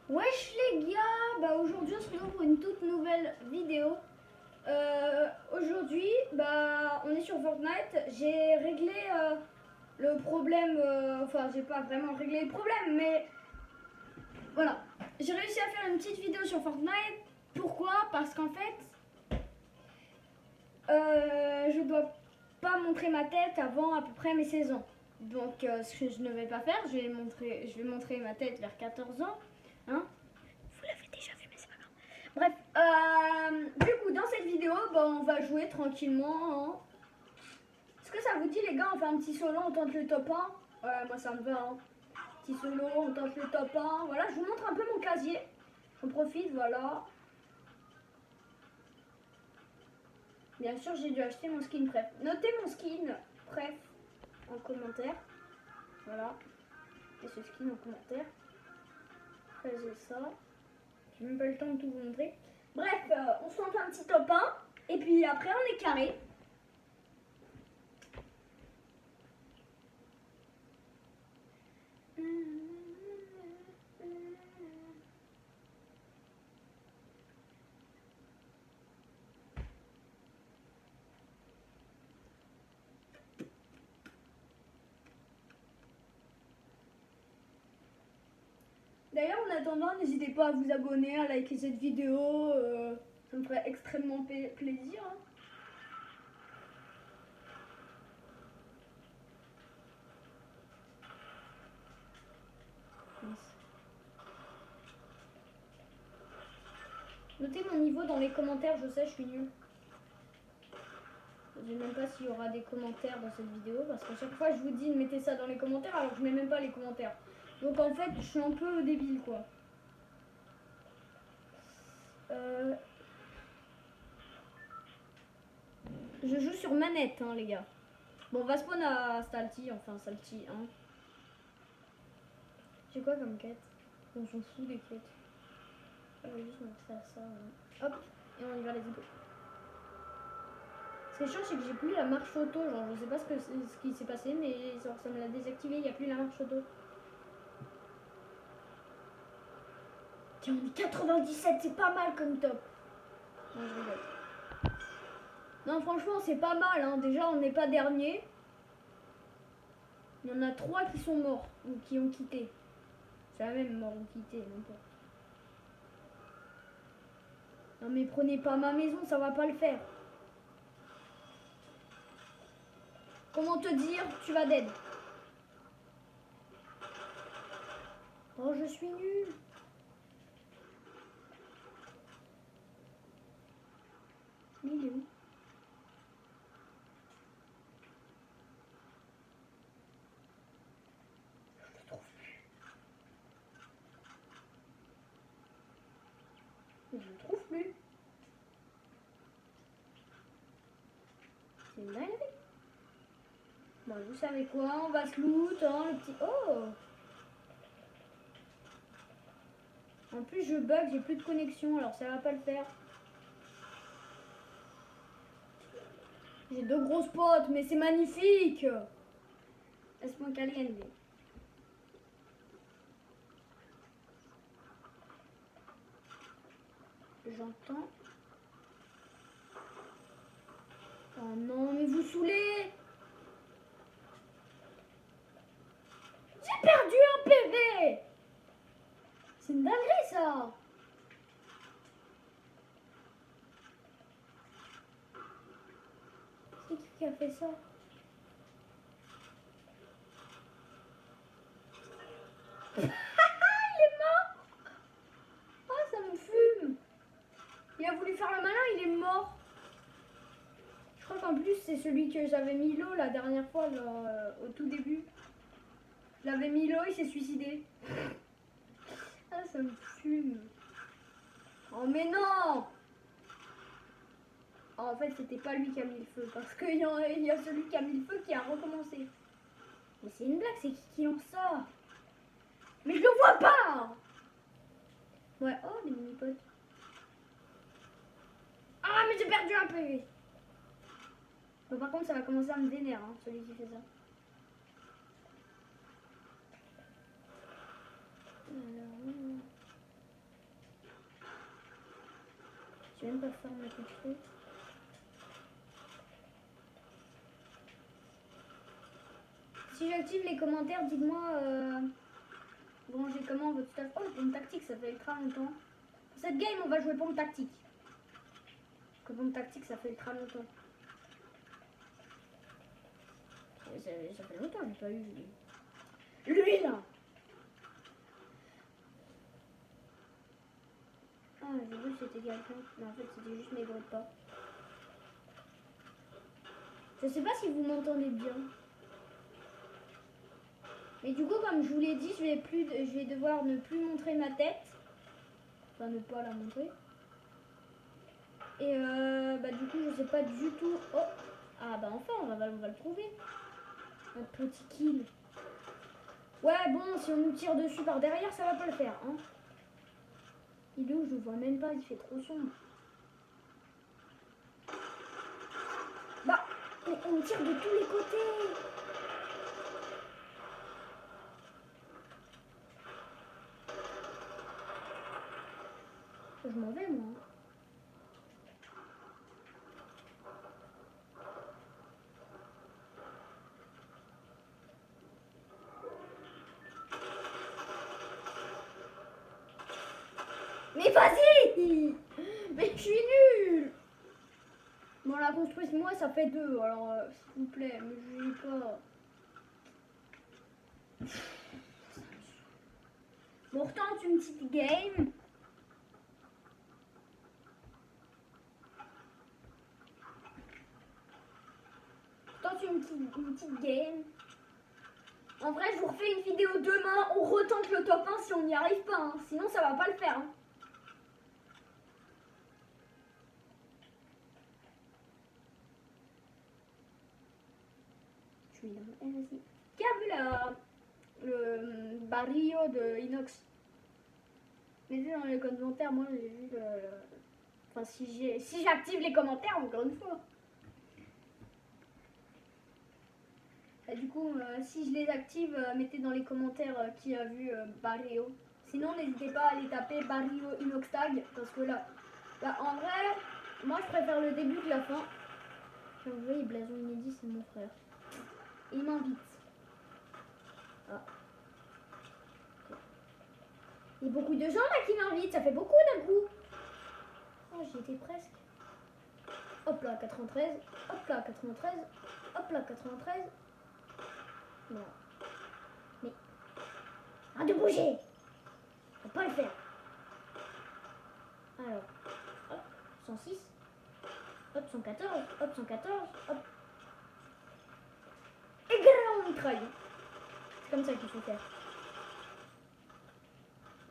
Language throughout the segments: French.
Wesh les gars, aujourd'hui on se retrouve pour une toute nouvelle vidéo. Aujourd'hui on est sur Fortnite. J'ai réglé le problème, enfin j'ai pas vraiment réglé le problème, mais voilà. J'ai réussi à faire une petite vidéo sur Fortnite. Pourquoi? Parce qu'en fait je dois pas montrer ma tête avant à peu près mes 16 ans. Donc ce que je ne vais pas faire, je vais montrer ma tête vers 14 ans. Hein? Vous l'avez déjà vu, mais c'est pas grave. Bref, du coup, dans cette vidéo, on va jouer tranquillement. Hein. Est-ce que ça vous dit, les gars, on fait un petit solo, on tente le top 1? Ouais, moi ça me va. Hein. Petit solo, on tente le top 1. Voilà, je vous montre un peu mon casier. J'en profite, voilà. Bien sûr, j'ai dû acheter mon skin pref. Notez mon skin pref en commentaire. Voilà. Et ce skin en commentaire. Après, j'ai ça. J'ai même pas le temps de tout vous montrer. Bref, on se tente un petit top 1. Et puis après, on est carré. D'ailleurs, en attendant, n'hésitez pas à vous abonner, à liker cette vidéo. Ça me ferait extrêmement plaisir. Hein. Notez mon niveau dans les commentaires, je sais, je suis nulle. Je sais même pas s'il y aura des commentaires dans cette vidéo, parce qu'à chaque fois je vous dis mettez ça dans les commentaires, alors je mets même pas les commentaires. Donc en fait, je suis un peu débile, quoi. Je joue sur manette, hein, les gars. Bon, on va spawn à Stalty, enfin Salty, hein. J'ai quoi comme quête? On s'en fout des quêtes. On va juste montrer ça. Hop, et on y va, les go. Ce qui est chiant, c'est que j'ai plus la marche auto. Genre, je sais pas ce qui s'est passé, mais genre, ça me l'a désactivé. Il n'y a plus la marche auto. Tiens, on est 97, c'est pas mal comme top. Non, je rigole. Non, franchement, c'est pas mal. Hein. Déjà, on n'est pas dernier. Il y en a 3 qui sont morts ou qui ont quitté. C'est la même mort ou quitté, n'importe. Non, mais prenez pas ma maison, ça va pas le faire. Comment te dire, tu vas dead. Oh, je suis nulle. Mais il est où? Je le trouve plus. C'est une dinguerie. Bon, vous savez quoi? On va se loot, hein, le petit... Oh! En plus, je bug, j'ai plus de connexion, alors ça va pas le faire. J'ai 2 grosses potes, mais c'est magnifique! Laisse-moi caliente. J'entends. Oh non, mais vous saoulez! J'ai perdu un PV! C'est une dinguerie, ça! C'est qui a fait ça? Il est mort! Ah, ça me fume! Il a voulu faire le malin, il est mort! Je crois qu'en plus, c'est celui que j'avais mis l'eau la dernière fois, là, au tout début. Je l'avais mis l'eau, il s'est suicidé. Ah, ça me fume. Oh, mais non! Oh, en fait, c'était pas lui qui a mis le feu, parce qu'il y a celui qui a mis le feu qui a recommencé. Mais c'est une blague, c'est qui lance ça? Mais je le vois pas! Ouais, oh, les mini-potes. Ah, mais j'ai perdu un PV. Bon, par contre, ça va commencer à me vénérer, hein, celui qui fait ça. Alors... sais même pas faire ma truc. Si j'active les commentaires, dites-moi vous rangez comment votre stuff. Oh, le pompe tactique, ça fait ultra longtemps. Pour cette game, on va jouer pompe tactique. Parce que pompe tactique, ça fait ultra longtemps. Ça fait longtemps que j'ai pas eu lui là. Ah, j'ai vu que c'était quelqu'un. Mais en fait, c'était juste mes gros pas. Je sais pas si vous m'entendez bien. Mais du coup, comme je vous l'ai dit, je vais devoir ne plus montrer ma tête. Enfin, ne pas la montrer. Et bah du coup, je sais pas du tout... Oh. Ah bah enfin, on va le trouver. Un petit kill. Ouais, bon, si on nous tire dessus par derrière, ça va pas le faire. Hein. Il est où? Je vois même pas, il fait trop sombre. Bah, on me tire de tous les côtés. Je m'en vais, moi. Mais vas-y. Mais je suis nulle. Bon, la construise, moi, ça fait 2. Alors, s'il vous plaît, me jugez pas. Bon, on retente une petite game. Une petite game. En vrai, je vous refais une vidéo demain. On retente le top 1 si on n'y arrive pas. Hein. Sinon, ça va pas le faire. Hein. Je suis là. Eh, vas-y. Qui a vu le barrio de Inox? Mettez dans les commentaires. Moi, j'ai vu le... Enfin, si j'active les commentaires, encore une fois. Et du coup, si je les active, mettez dans les commentaires qui a vu Barrio. Sinon, n'hésitez pas à aller taper Barrio Inoxtag. Parce que là, en vrai, moi je préfère le début que la fin. Vous voyez, Blason Inédit, c'est mon frère. Il m'invite. Ah. Il y a beaucoup de gens là qui m'invitent, ça fait beaucoup d'un coup. Oh, j'y étais presque. Hop là, 93. Hop là, 93. Hop là, 93. Non. Mais. Arrête de bouger! Faut pas le faire. Alors. Hop, 106. Hop, 114. Hop, 114. Hop. Et grand mitraille. C'est comme ça qu'il faut faire.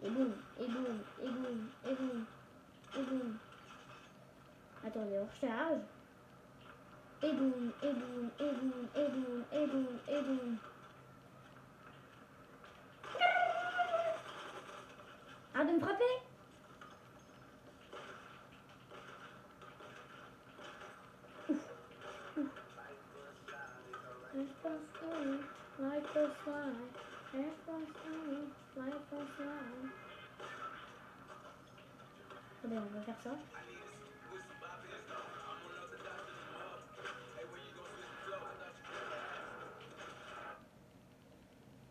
Et boum, et boum, et boum, et boum, et boum. Attendez, on recharge. Et boum, et boum, et boum, et boum, et boum, et boum. Arrête de me frapper. Attendez, on va faire ça.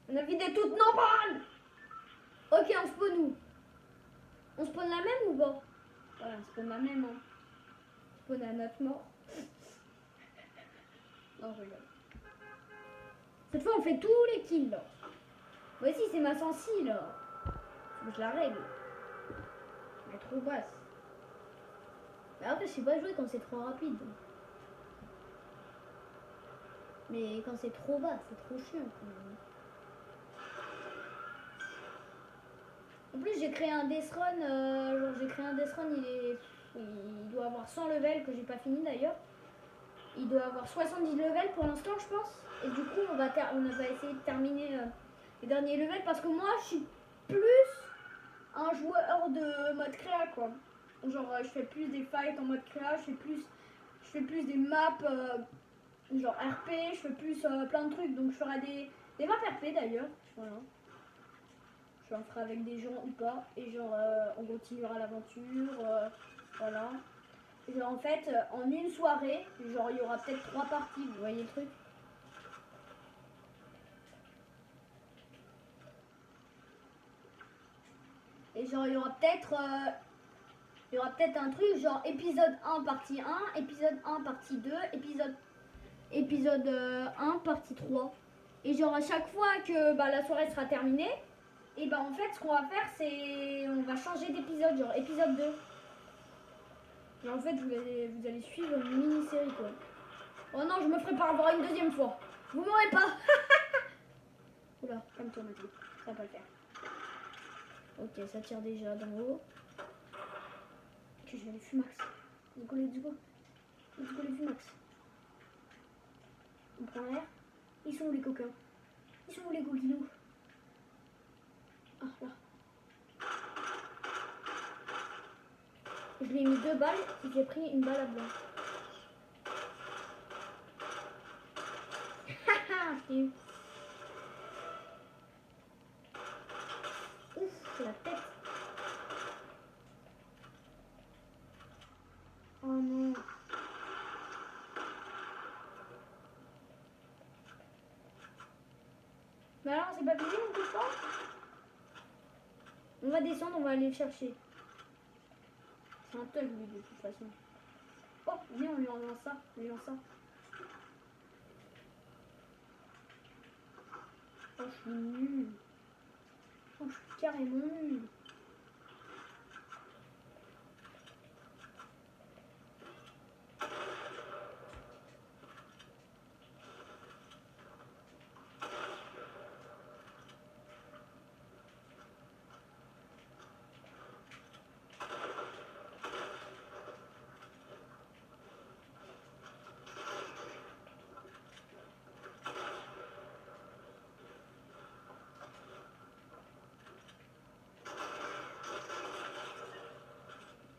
On a vidé toutes nos balles. Ok, on spawn où? On spawn la même ou pas? Voilà, on spawn la même. Hein. On spawn à notre mort. Non, je rigole. Cette fois, on fait tous les kills là. Voici, c'est ma sensi là. Faut que je la règle. Elle est trop basse. Mais après, je sais pas jouer quand c'est trop rapide. Mais quand c'est trop bas, c'est trop chiant quand même. En plus, j'ai créé un Death Run. Genre, j'ai créé un Death Run, il doit avoir 100 levels, que j'ai pas fini d'ailleurs. Il doit avoir 70 levels pour l'instant, je pense. Et du coup, on va essayer de terminer les derniers levels parce que moi, je suis plus un joueur de mode créa, quoi. Genre, je fais plus des fights en mode créa, je fais plus des maps genre RP, je fais plus plein de trucs. Donc, je ferai des maps RP d'ailleurs. Voilà. Je en ferai avec des gens ou pas. Et genre, on continuera l'aventure. Voilà. Genre en fait, en une soirée, genre il y aura peut-être 3 parties, vous voyez le truc? Et genre il y aura peut-être un truc genre épisode 1 partie 1, épisode 1 partie 2, épisode 1 partie 3. Et genre à chaque fois que bah, la soirée sera terminée, et bah en fait ce qu'on va faire c'est on va changer d'épisode, genre épisode 2. Et en fait vous allez suivre une mini-série quoi. Oh non, je me ferai pas avoir une deuxième fois. Vous m'aurez pas. Oula, calme-toi Mathieu, ça va pas le faire. Ok, ça tire déjà d'en haut. Ok, je vais les fumax. Let's go, let's go. Let's go les fumax. On prend l'air. Ils sont où les coquins? Ils sont où les coquinous? Ah là. Je lui ai mis 2 balles et j'ai pris une balle à blanc. Haha, je l'ai eu. Ouf, la tête. Oh non. Mais alors, c'est pas fini, on peut pas? On va descendre, on va aller le chercher. C'est un thug, lui, de toute façon. Oh, viens, on lui lance ça. On lui lance ça. Oh, je suis nulle. Oh, je suis carrément nulle.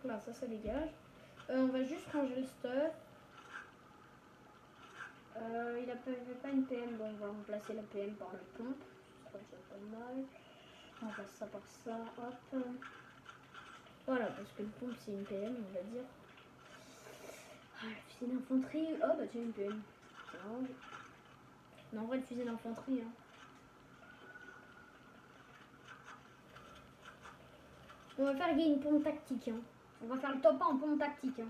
Là, ça dégage. On va juste ranger le stuff. Il avait pas une PM, bon, on va remplacer la PM par la pompe. Ça déjà pas mal. On passe ça par ça, hop. Voilà, parce que le pompe c'est une PM, on va dire. Ah, le fusil d'infanterie. Oh bah tiens, une PM. Non, en vrai, le fusil d'infanterie. Hein. On va faire une pompe tactique. Hein. On va faire le top 1 en pompe tactique. Hein.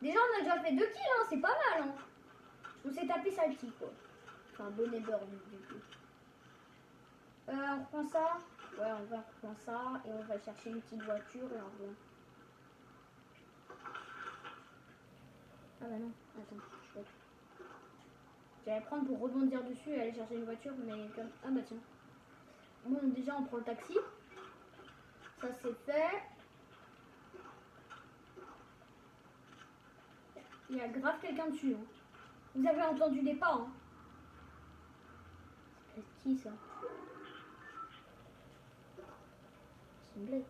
Déjà, on a déjà fait 2 kills, hein, c'est pas mal. Hein. On s'est tapé salty quoi. Enfin, bonnet beurre du coup. On reprend ça. Ouais, on va reprendre ça et on va chercher une petite voiture et on revient. Ah bah non, attends, je vais. J'allais prendre pour rebondir dessus et aller chercher une voiture, mais comme. Ah bah tiens. Bon, déjà on prend le taxi. Ça c'est fait. Il y a grave quelqu'un dessus. Hein. Vous avez entendu des pas. Hein. C'est qui ça? C'est une blague.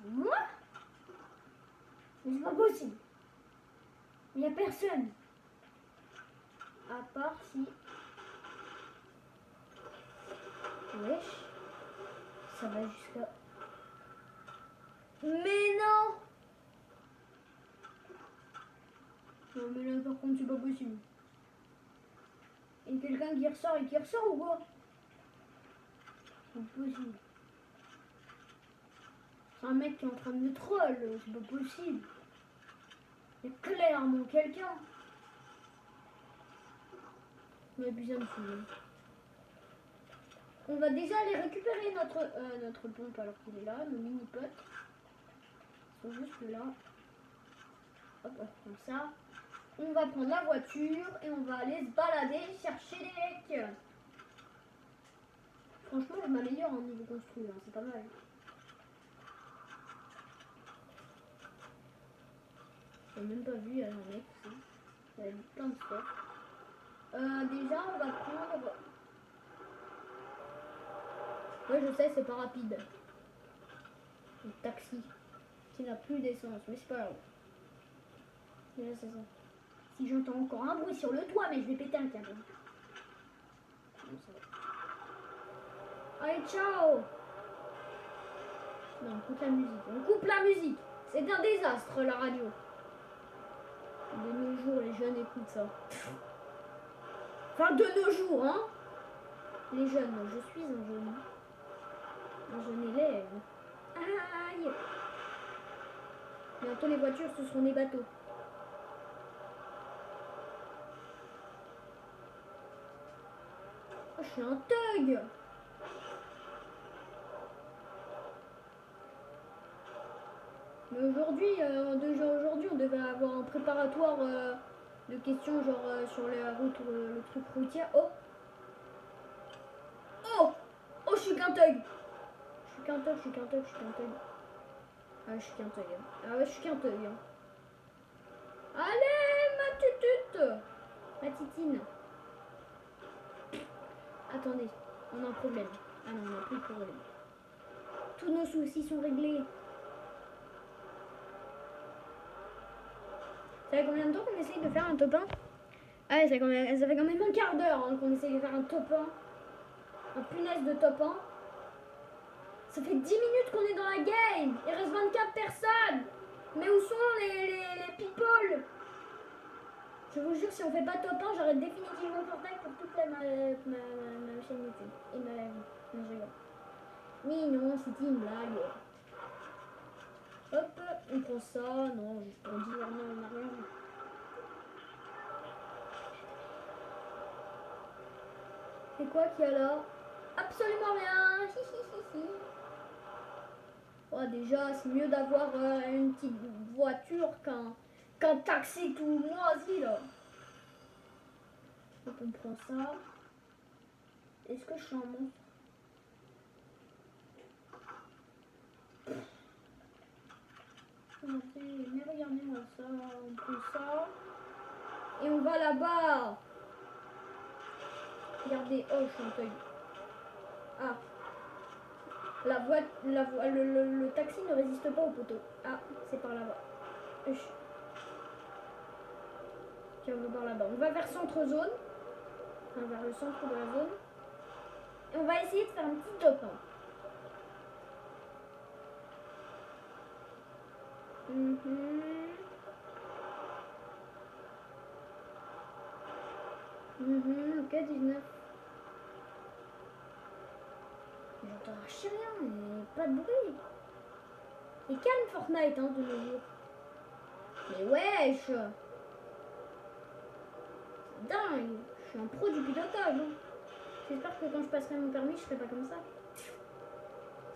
Moi? Mais c'est pas possible. Il n'y a personne. À part si. Wesh. Ça va jusqu'à. Mais non! Non mais là par contre c'est pas possible. Il y a quelqu'un qui ressort et qui ressort ou quoi? C'est pas possible. C'est un mec qui est en train de me troll, c'est pas possible. Il y a clairement quelqu'un. On a besoin de fouiller. On va déjà aller récupérer notre pompe alors qu'il est là, nos mini-potes. Ils sont juste là. Hop, on prend ça. On va prendre la voiture et on va aller se balader, chercher des mecs. Franchement, je m'améliore en niveau construit, hein, c'est pas mal. J'ai même pas vu, il y a un mec aussi. Il y a plein de stuff. Déjà, on va prendre. Ouais, je sais, c'est pas rapide. Le taxi qui n'a plus d'essence, mais c'est pas grave. Déjà, c'est ça. Si j'entends encore un bruit sur le toit, mais je vais péter un câble. Bon, ça va. Allez, ciao! Non, on coupe la musique. On coupe la musique! C'est un désastre, la radio. De nos jours, les jeunes écoutent ça. Enfin, de nos jours, hein? Les jeunes, je suis un jeune. Un jeune élève. Aïe! Bientôt, les voitures, ce seront des bateaux. Oh, je suis un thug! Mais aujourd'hui, déjà aujourd'hui, on devait avoir un préparatoire de questions genre sur la route, le truc routier. Oh! Oh! Oh, je suis qu'un thug! Je suis qu'un thug, je suis qu'un thug, je suis qu'un thug. Ah, je suis qu'un thug. Ah ouais, je suis qu'un thug. Allez, ma tutute! Ma titine. Attendez, on a un problème. Ah non, on n'a plus de problème. Tous nos soucis sont réglés. Ça fait combien de temps qu'on essaye de faire un top 1? Ah ouais, ça fait quand même un quart d'heure hein, qu'on essaye de faire un top 1. Un punaise de top 1. Ça fait 10 minutes qu'on est dans la game. Il reste 24 personnes. Mais où sont les people? Je vous jure, si on fait pas top 1, j'arrête définitivement Fortnite pour toute ma chaîne YouTube. Et ma vie. Non, je rigole. Oui, non, c'était une blague. Hop, on prend ça. Non, juste pour dire, non, on n'a rien vu. C'est quoi qu'il y a là? Absolument rien. Oh, déjà, c'est mieux d'avoir une petite voiture qu'un taxi tout moisi là. Donc on prend ça. Est-ce que je suis un monstre? Mais regardez-moi ça. On prend ça. Et on va là-bas. Regardez. Oh, je suis un thug. Ah. Le taxi ne résiste pas au poteau. Ah, c'est par là-bas. Tiens, on va par là-bas. On va vers centre-zone. Enfin, vers le centre de la zone. Et on va essayer de faire un petit top 1. Ok, 19. J'entends rien, mais pas de bruit. Et calme Fortnite hein, de nos jours. Mais wesh! C'est dingue! Je suis un pro du pilotage. Hein. J'espère que quand je passerai mon permis, je serai pas comme ça.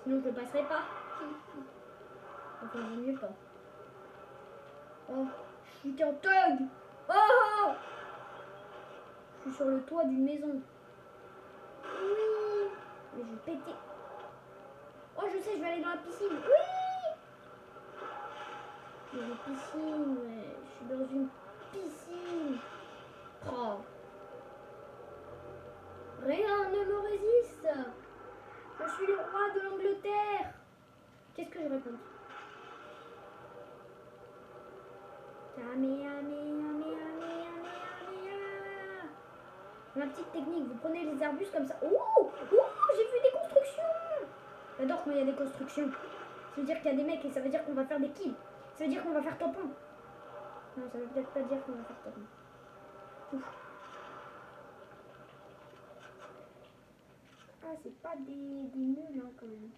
Sinon, je le passerai pas. Enfin, vaut mieux pas. Oh, je suis qu'un thug! Oh! Je suis sur le toit d'une maison. Oui! Mais je vais péter. Oh, je sais, je vais aller dans la piscine. Oui! Dans une piscine, ouais. Je suis dans une piscine. Oh. Rien ne me résiste. Je suis le roi de l'Angleterre. Qu'est-ce que je réponds? Ma petite technique, vous prenez les arbustes comme ça. Oh, j'ai vu des constructions. J'adore quand il y a des constructions. Ça veut dire qu'il y a des mecs et ça veut dire qu'on va faire des kills. Ça veut dire qu'on va faire top 1. Non, ça veut peut-être pas dire qu'on va faire top 1. Ouf. Ah, c'est pas des nuls hein, quand même.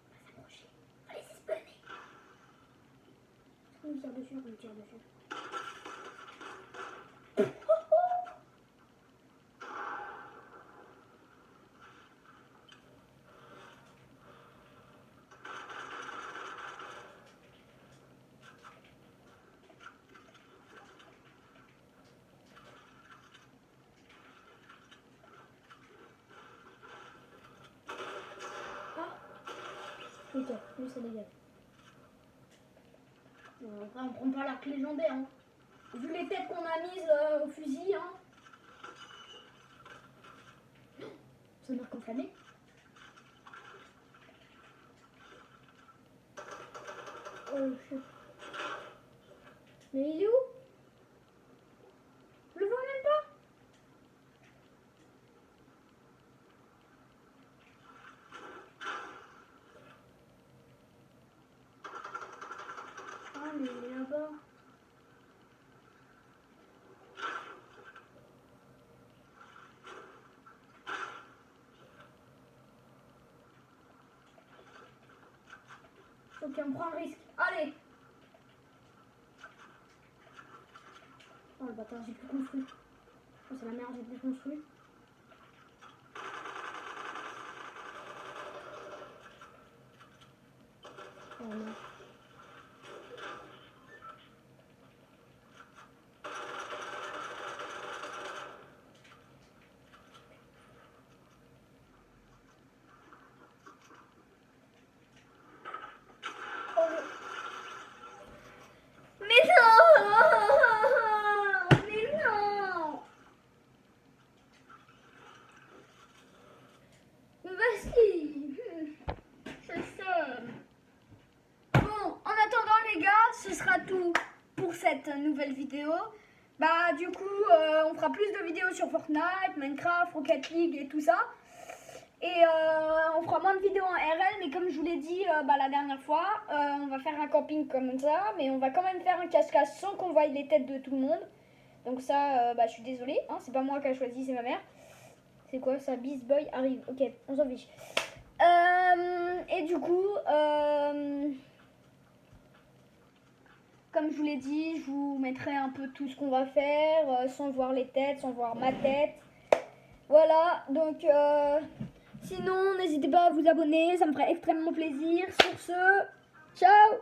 On va s'approcher. On va les espionner. On lui tire dessus, on lui tire dessus. Ok, lui ça dégage. Bon, après on prend pas l'arc légendaire. Hein. Vu les têtes qu'on a mises au fusil. Hein. Ça marque enflammé. Oh shit. Mais il est où? Je le vois même pas. Ah mais il est là-bas. Ok, on prend le risque. Allez. Oh le bâtard, j'ai plus construit. Oh c'est la merde, j'ai plus construit. Oh non. Mais non! Mais non! Vas-y! C'est ça! Bon, en attendant les gars, ce sera tout pour cette nouvelle vidéo. Bah du coup, on fera plus de vidéos sur Fortnite, Minecraft, Rocket League et tout ça. Et on fera moins de vidéos en RL, mais comme je vous l'ai dit la dernière fois, on va faire un camping comme ça, mais on va quand même faire un cache-cache sans qu'on voie les têtes de tout le monde. Donc ça, je suis désolée, hein, c'est pas moi qui a choisi, c'est ma mère. C'est quoi ça? Beast Boy arrive, ok, on s'en fiche. Et du coup, comme je vous l'ai dit, je vous mettrai un peu tout ce qu'on va faire, sans voir les têtes, sans voir ma tête. Voilà, donc sinon n'hésitez pas à vous abonner, ça me ferait extrêmement plaisir. Sur ce, ciao!